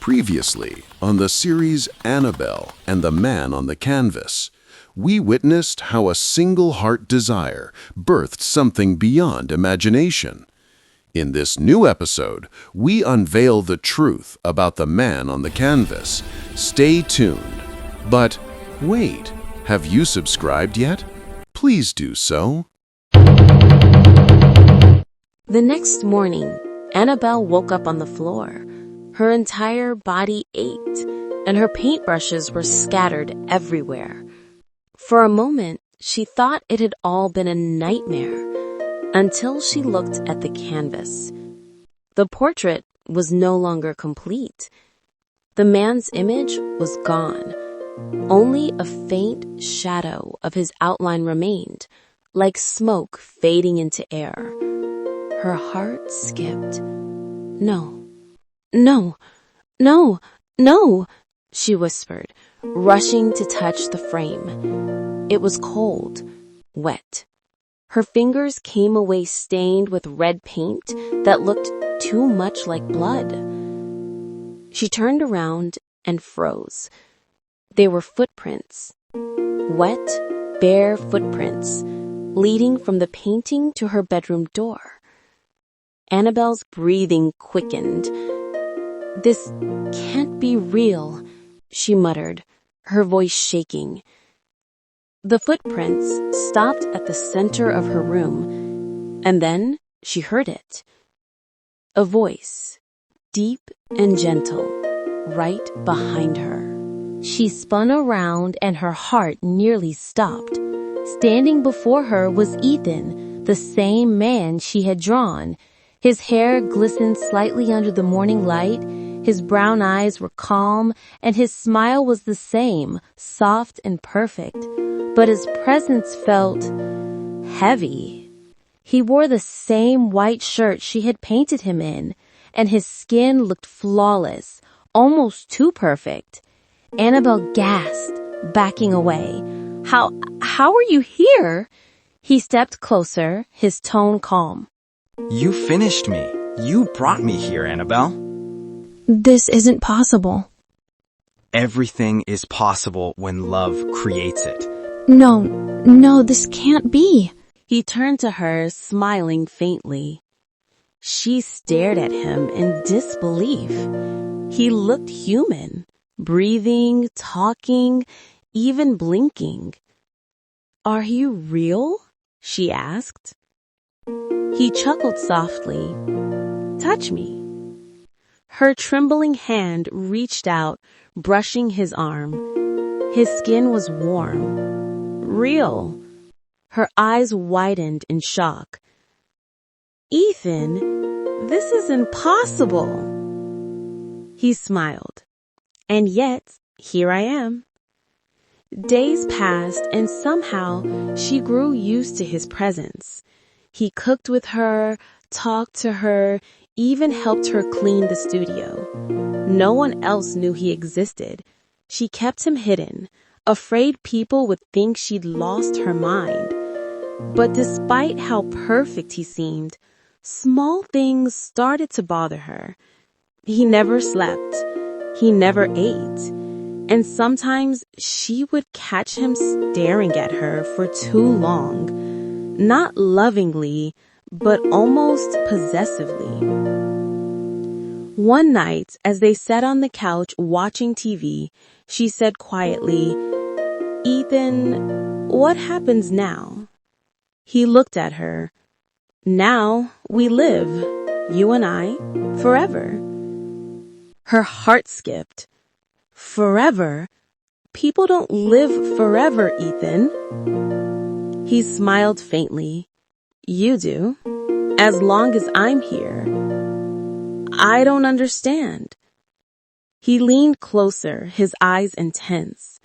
Previously, on the series Anabel and the Man on the Canvas, we witnessed how a single heart desire birthed something beyond imagination. In this new episode, we unveil the truth about the man on the canvas. Stay tuned. But wait, have you subscribed yet? Please do so. The next morning, Anabel woke up on the floor. Her entire body ached, and her paintbrushes were scattered everywhere. For a moment, she thought it had all been a nightmare, until she looked at the canvas. The portrait was no longer complete. The man's image was gone. Only a faint shadow of his outline remained, like smoke fading into air. Her heart skipped. No, no, no, no, she whispered, rushing to touch the frame. It was cold, wet. Her fingers came away stained with red paint that looked too much like blood. She turned around and froze. They were footprints. Wet, bare footprints, leading from the painting to her bedroom door. Anabel's breathing quickened. "This can't be real," she muttered, her voice shaking. The footprints stopped at the center of her room, and then she heard it. A voice, deep and gentle, right behind her. She spun around and her heart nearly stopped. Standing before her was Ethan, the same man she had drawn. His hair glistened slightly under the morning light, his brown eyes were calm, and his smile was the same, soft and perfect. But his presence felt heavy. He wore the same white shirt she had painted him in, and his skin looked flawless, almost too perfect. Anabel gasped, backing away. How are you here?" He stepped closer, his tone calm. You finished me. You brought me here, Anabel. This isn't possible. Everything is possible when love creates it. No, this can't be. He turned to her, smiling faintly. She stared at him in disbelief. He looked human, breathing, talking, even blinking. "Are you real?" she asked. He chuckled softly. "Touch me." Her trembling hand reached out, brushing his arm. His skin was warm. Real. Her eyes widened in shock. "Ethan, this is impossible." He smiled. "And yet, here I am." Days passed, and somehow she grew used to his presence. He cooked with her, talked to her, even helped her clean the studio. No one else knew he existed. She kept him hidden, afraid people would think she'd lost her mind. But despite how perfect he seemed, small things started to bother her. He never slept. He never ate. And sometimes she would catch him staring at her for too long. Not lovingly, but almost possessively. One night, as they sat on the couch watching TV, she said quietly, "Ethan, what happens now?" He looked at her. "Now we live, you and I, forever." Her heart skipped. "Forever? People don't live forever, Ethan." He smiled faintly. "You do. As long as I'm here." "I don't understand." He leaned closer, his eyes intense.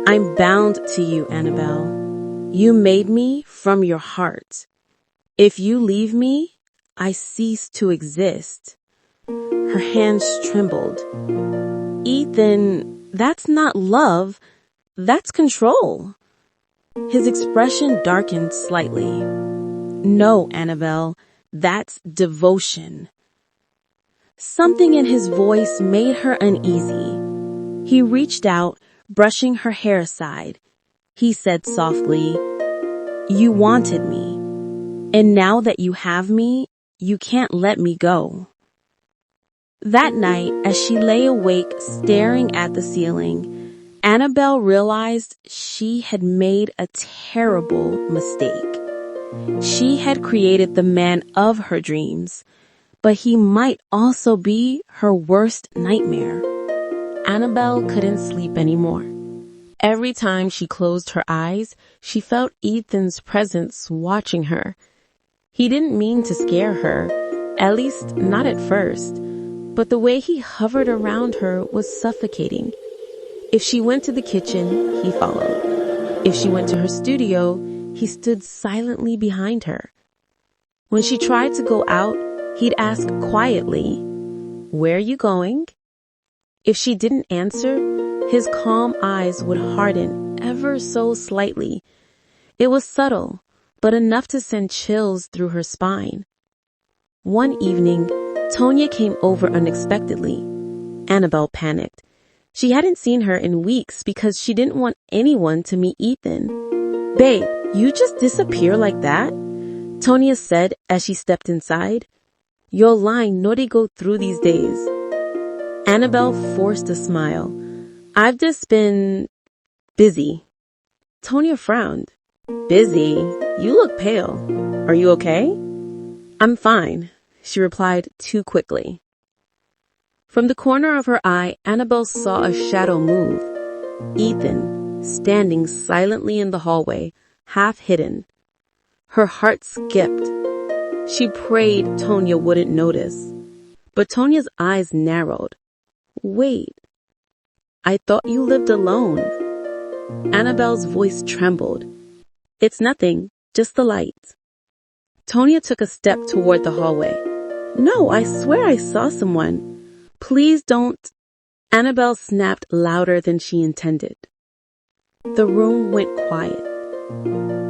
"I'm bound to you, Anabel. You made me from your heart. If you leave me, I cease to exist." Her hands trembled. "Ethan, that's not love. That's control." His expression darkened slightly. "No, Anabel, that's devotion." Something in his voice made her uneasy. He reached out, brushing her hair aside. He said softly, "You wanted me, and now that you have me, you can't let me go." That night, as she lay awake staring at the ceiling, Annabelle realized she had made a terrible mistake. She had created the man of her dreams, but he might also be her worst nightmare. Annabelle couldn't sleep anymore. Every time she closed her eyes, she felt Ethan's presence watching her. He didn't mean to scare her, at least not at first, but the way he hovered around her was suffocating. If she went to the kitchen, he followed. If she went to her studio, he stood silently behind her. When she tried to go out, he'd ask quietly, "Where are you going?" If she didn't answer, his calm eyes would harden ever so slightly. It was subtle, but enough to send chills through her spine. One evening, Tonya came over unexpectedly. Annabelle panicked. She hadn't seen her in weeks because she didn't want anyone to meet Ethan. "Babe, you just disappear like that?" Tonya said as she stepped inside. "Your line no dey go through these days." Annabelle forced a smile. "I've just been busy." Tonya frowned. "Busy? You look pale. Are you okay?" "I'm fine," she replied too quickly. From the corner of her eye, Annabelle saw a shadow move. Ethan, standing silently in the hallway, half hidden. Her heart skipped. She prayed Tonya wouldn't notice. But Tonya's eyes narrowed. "Wait, I thought you lived alone." Annabelle's voice trembled. "It's nothing, just the light." Tonya took a step toward the hallway. "No, I swear I saw someone. Please don't." Annabelle snapped louder than she intended. The room went quiet.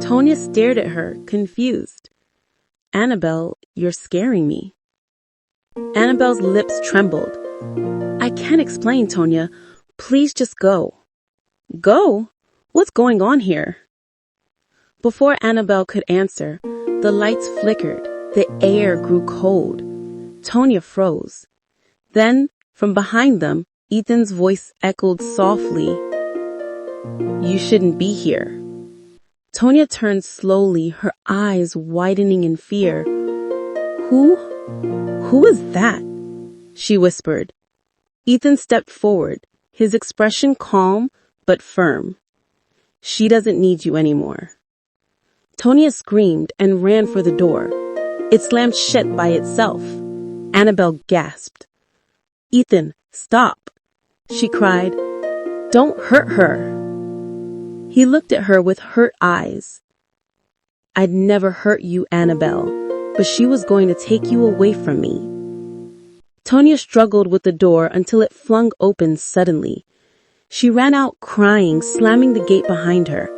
Tonya stared at her, confused. "Annabelle, you're scaring me." Annabelle's lips trembled. "I can't explain, Tonya. Please just go." "Go? What's going on here?" Before Annabelle could answer, the lights flickered. The air grew cold. Tonya froze. Then, from behind them, Ethan's voice echoed softly, "You shouldn't be here." Tonya turned slowly, her eyes widening in fear. Who is that?" she whispered. Ethan stepped forward, his expression calm but firm. "She doesn't need you anymore." Tonya screamed and ran for the door. It slammed shut by itself. Annabelle gasped. "Ethan, stop," she cried. "Don't hurt her." He looked at her with hurt eyes. "I'd never hurt you, Annabelle, but she was going to take you away from me." Tonya struggled with the door until it flung open suddenly. She ran out crying, slamming the gate behind her.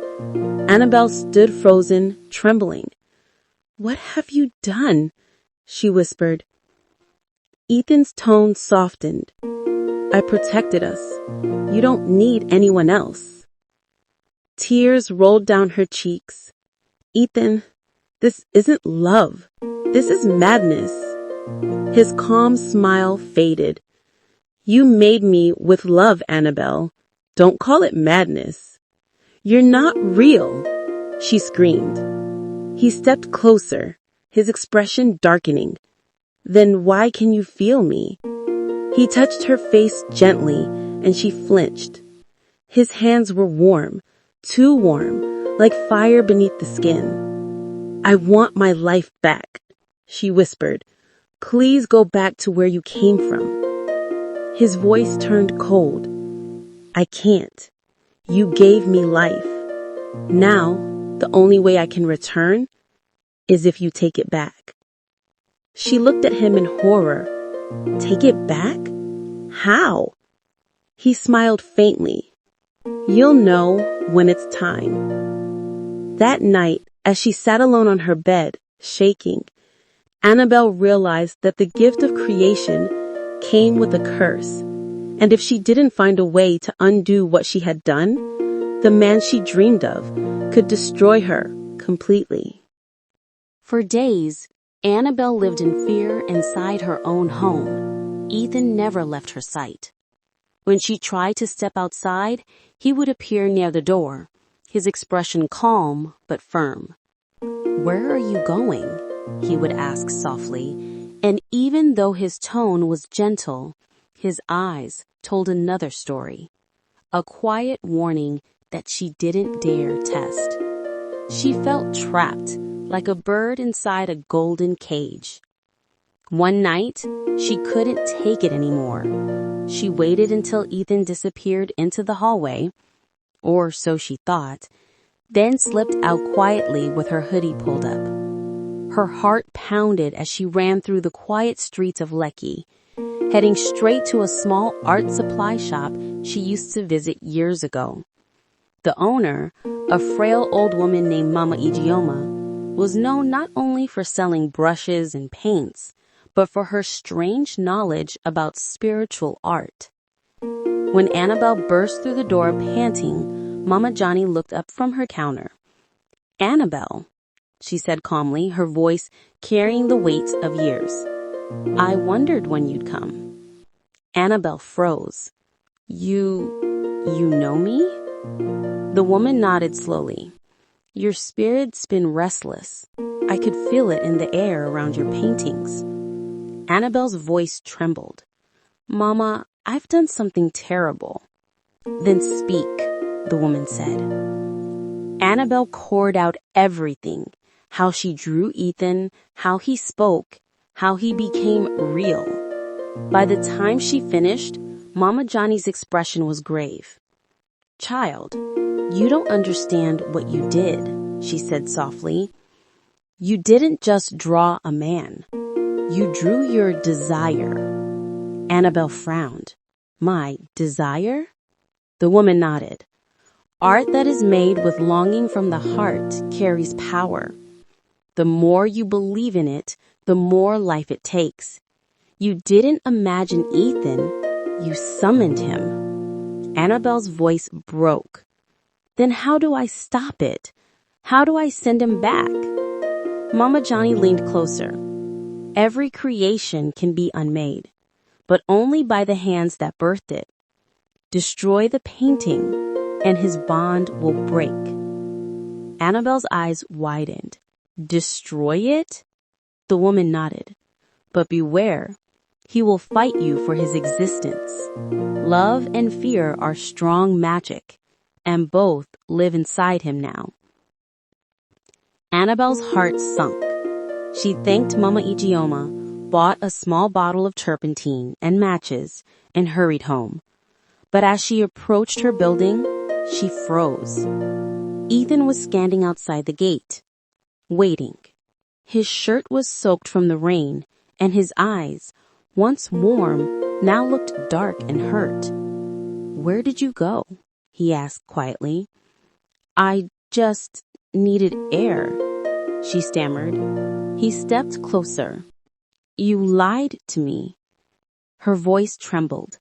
Annabelle stood frozen, trembling. "What have you done?" she whispered. Ethan's tone softened. "I protected us. You don't need anyone else." Tears rolled down her cheeks. "Ethan, this isn't love. This is madness." His calm smile faded. "You made me with love, Annabelle. Don't call it madness." "You're not real," she screamed. He stepped closer, his expression darkening. "Then why can you feel me?" He touched her face gently, and she flinched. His hands were warm, too warm, like fire beneath the skin. "I want my life back," she whispered. "Please go back to where you came from." His voice turned cold. "I can't. You gave me life. Now, the only way I can return is if you take it back." She looked at him in horror. "Take it back? How?" He smiled faintly. "You'll know when it's time." That night, as she sat alone on her bed, shaking, Annabelle realized that the gift of creation came with a curse, and if she didn't find a way to undo what she had done, the man she dreamed of could destroy her completely. For days, Annabelle lived in fear inside her own home. Ethan never left her sight. When she tried to step outside, he would appear near the door, his expression calm but firm. "Where are you going?" he would ask softly, and even though his tone was gentle, his eyes told another story, a quiet warning that she didn't dare test. She felt trapped, like a bird inside a golden cage. One night, she couldn't take it anymore. She waited until Ethan disappeared into the hallway, or so she thought, then slipped out quietly with her hoodie pulled up. Her heart pounded as she ran through the quiet streets of Lekki, heading straight to a small art supply shop she used to visit years ago. The owner, a frail old woman named Mama Ijeoma, was known not only for selling brushes and paints, but for her strange knowledge about spiritual art. When Annabelle burst through the door panting, Mama Johnny looked up from her counter. "Annabelle," she said calmly, her voice carrying the weight of years. "I wondered when you'd come." Annabelle froze. You know me?" The woman nodded slowly. "Your spirit's been restless. I could feel it in the air around your paintings." Annabelle's voice trembled. "Mama, I've done something terrible." "Then speak," the woman said. Annabelle poured out everything, how she drew Ethan, how he spoke, how he became real. By the time she finished, Mama Johnny's expression was grave. "Child, you don't understand what you did," she said softly. "You didn't just draw a man. You drew your desire." Annabelle frowned. "My desire?" The woman nodded. "Art that is made with longing from the heart carries power. The more you believe in it, the more life it takes. You didn't imagine Ethan, you summoned him." Annabelle's voice broke. "Then how do I stop it? How do I send him back?" Mama Johnny leaned closer. "Every creation can be unmade, but only by the hands that birthed it. Destroy the painting, and his bond will break." Annabelle's eyes widened. "Destroy it?" The woman nodded. "But beware, he will fight you for his existence. Love and fear are strong magic, and both live inside him now." Annabelle's heart sunk. She thanked Mama Ijeoma, bought a small bottle of turpentine and matches, and hurried home. But as she approached her building, she froze. Ethan was standing outside the gate, waiting. His shirt was soaked from the rain, and his eyes, once warm, now looked dark and hurt. "Where did you go?" he asked quietly. "I just needed air," she stammered. He stepped closer. "You lied to me." Her voice trembled.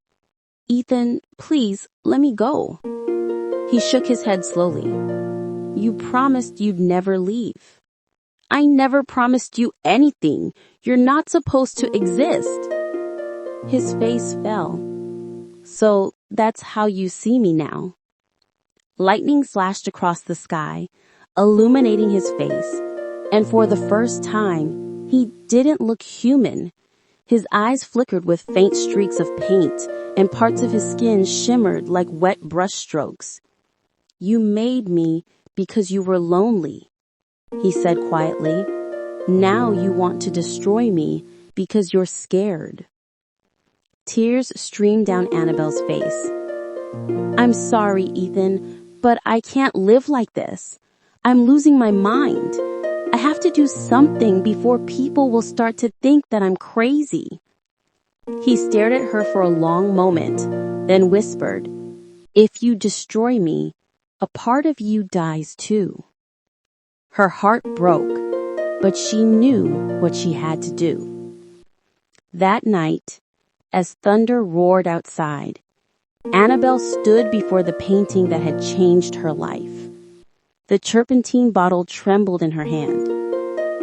"Ethan, please, let me go." He shook his head slowly. "You promised you'd never leave." "I never promised you anything. You're not supposed to exist." His face fell. "So that's how you see me now." Lightning flashed across the sky, illuminating his face, and for the first time, he didn't look human. His eyes flickered with faint streaks of paint, and parts of his skin shimmered like wet brushstrokes. "You made me because you were lonely," he said quietly. "Now you want to destroy me because you're scared." Tears streamed down Annabelle's face. "I'm sorry, Ethan, but I can't live like this. I'm losing my mind. I have to do something before people will start to think that I'm crazy." He stared at her for a long moment, then whispered, "If you destroy me, a part of you dies too." Her heart broke, but she knew what she had to do. That night, as thunder roared outside. Anabel stood before the painting that had changed her life. The turpentine bottle trembled in her hand.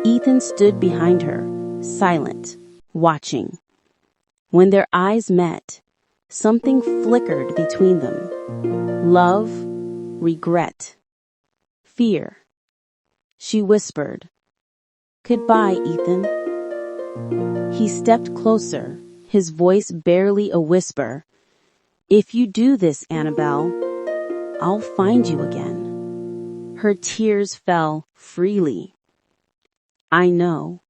Ethan stood behind her, silent, watching. When their eyes met, something flickered between them. Love, regret, fear. She whispered, "Goodbye, Ethan." He stepped closer, his voice barely a whisper. "If you do this, Anabel, I'll find you again." Her tears fell freely. "I know."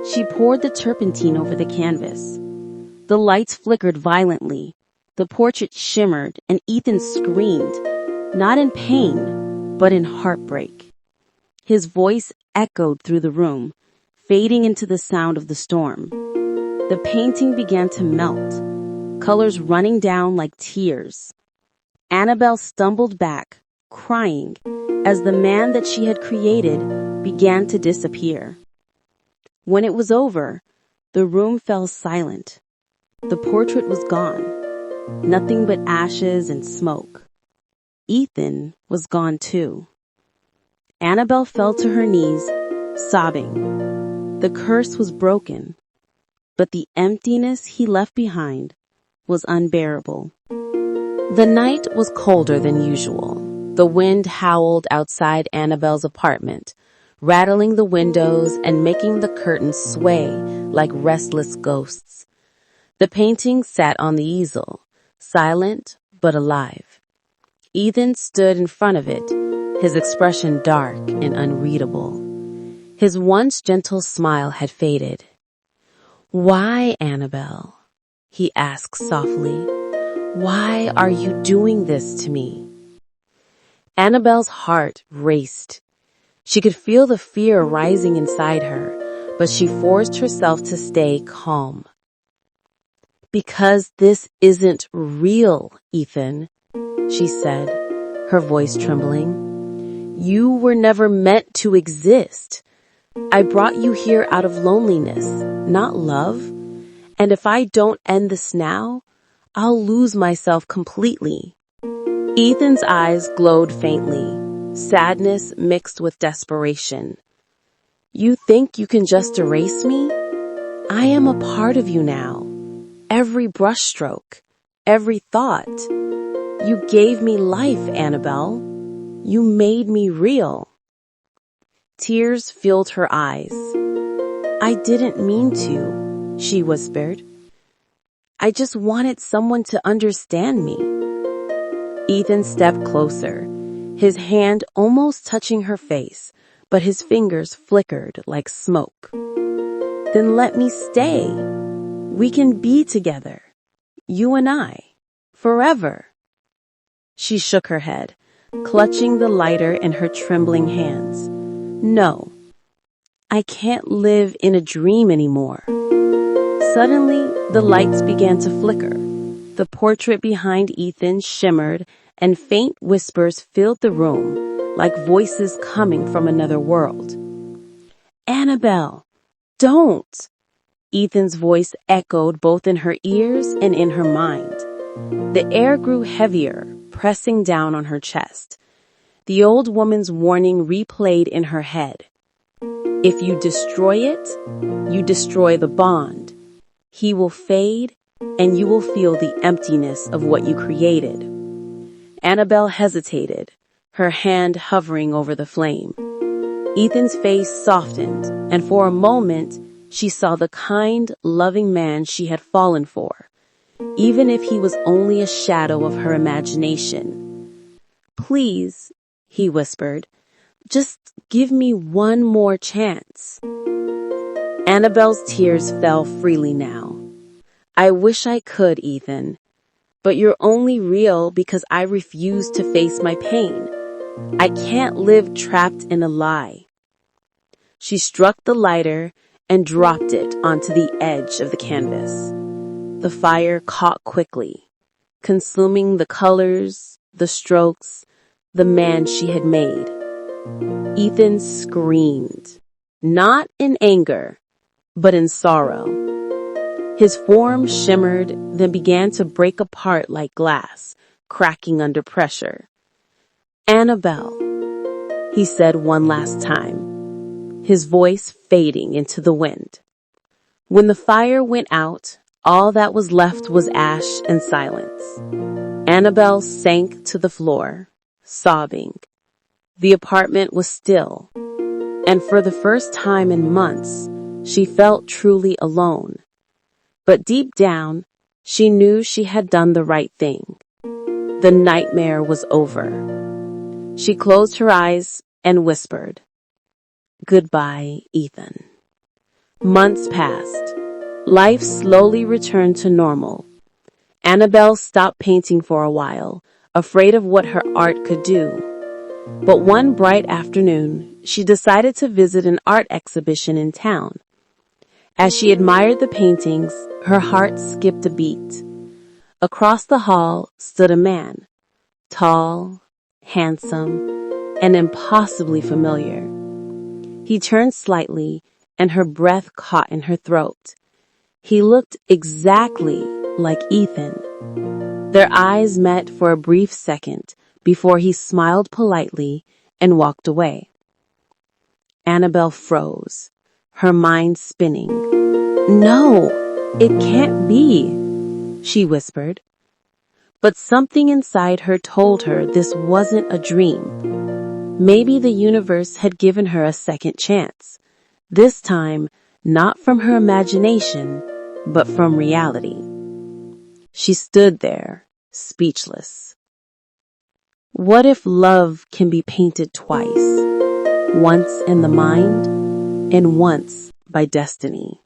She poured the turpentine over the canvas. The lights flickered violently. The portrait shimmered, and Ethan screamed, not in pain, but in heartbreak. His voice echoed through the room, fading into the sound of the storm. The painting began to melt, colors running down like tears. Anabel stumbled back, crying, as the man that she had created began to disappear. When it was over, the room fell silent. The portrait was gone, nothing but ashes and smoke. Ethan was gone too. Anabel fell to her knees, sobbing. The curse was broken, but the emptiness he left behind was unbearable. The night was colder than usual. The wind howled outside Anabel's apartment, rattling the windows and making the curtains sway like restless ghosts. The painting sat on the easel, silent but alive. Ethan stood in front of it, his expression dark and unreadable. His once gentle smile had faded. "Why, Anabel?" he asked softly. "Why are you doing this to me?" Anabel's heart raced. She could feel the fear rising inside her, but she forced herself to stay calm. "Because this isn't real, Ethan," she said, her voice trembling. "You were never meant to exist. I brought you here out of loneliness, not love. And if I don't end this now, I'll lose myself completely." Ethan's eyes glowed faintly, sadness mixed with desperation. "You think you can just erase me? I am a part of you now. Every brushstroke, every thought. You gave me life, Anabel. You made me real." Tears filled her eyes. "I didn't mean to," she whispered. "I just wanted someone to understand me." Ethan stepped closer, his hand almost touching her face, but his fingers flickered like smoke. "Then let me stay. We can be together, you and I, forever." She shook her head, clutching the lighter in her trembling hands. "No, I can't live in a dream anymore." Suddenly, the lights began to flicker. The portrait behind Ethan shimmered, and faint whispers filled the room, like voices coming from another world. "Anabel, don't!" Ethan's voice echoed both in her ears and in her mind. The air grew heavier, pressing down on her chest. The old woman's warning replayed in her head. "If you destroy it, you destroy the bond. He will fade, and you will feel the emptiness of what you created." Anabel hesitated, her hand hovering over the flame. Ethan's face softened, and for a moment, she saw the kind, loving man she had fallen for, even if he was only a shadow of her imagination. "Please," he whispered, "just give me one more chance." Anabel's tears fell freely now. "I wish I could, Ethan. But you're only real because I refuse to face my pain. I can't live trapped in a lie." She struck the lighter and dropped it onto the edge of the canvas. The fire caught quickly, consuming the colors, the strokes, the man she had made. Ethan screamed, not in anger, but in sorrow. His form shimmered, then began to break apart like glass, cracking under pressure. "Annabelle," he said one last time, his voice fading into the wind. When the fire went out, all that was left was ash and silence. Annabelle sank to the floor, sobbing. The apartment was still, and for the first time in months, she felt truly alone. But deep down, she knew she had done the right thing. The nightmare was over. She closed her eyes and whispered, "Goodbye, Ethan." Months passed. Life slowly returned to normal. Annabelle stopped painting for a while, afraid of what her art could do. But one bright afternoon, she decided to visit an art exhibition in town. As she admired the paintings, her heart skipped a beat. Across the hall stood a man, tall, handsome, and impossibly familiar. He turned slightly, and her breath caught in her throat. He looked exactly like Ethan. Their eyes met for a brief second before he smiled politely and walked away. Annabelle froze, her mind spinning. "No, it can't be," she whispered. But something inside her told her this wasn't a dream. Maybe the universe had given her a second chance. This time, not from her imagination, but from reality. She stood there, speechless. What if love can be painted twice? Once in the mind, and once by destiny?